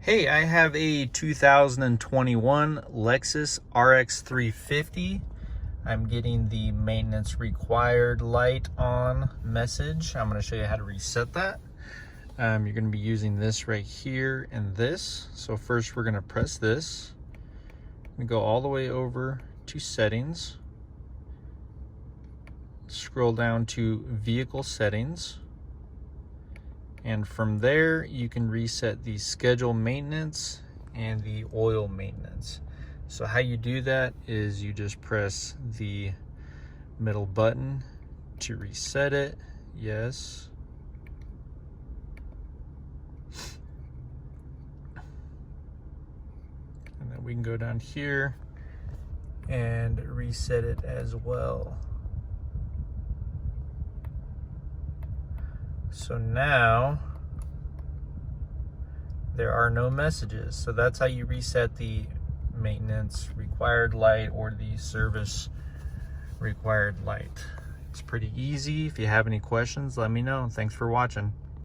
Hey, I have a 2021 Lexus RX350. I'm getting the maintenance required light on message. I'm going to show you how to reset that. You're going to be using this right here and this. So first we're going to press this. We go all the way over to settings. Scroll down to vehicle settings. And from there, you can reset the schedule maintenance and the oil maintenance. So how you do that is you just press the middle button to reset it. Yes. And then we can go down here and reset it as well. So now there are no messages. So that's how you reset the maintenance required light or the service required light. It's pretty easy. If you have any questions, let me know. Thanks for watching.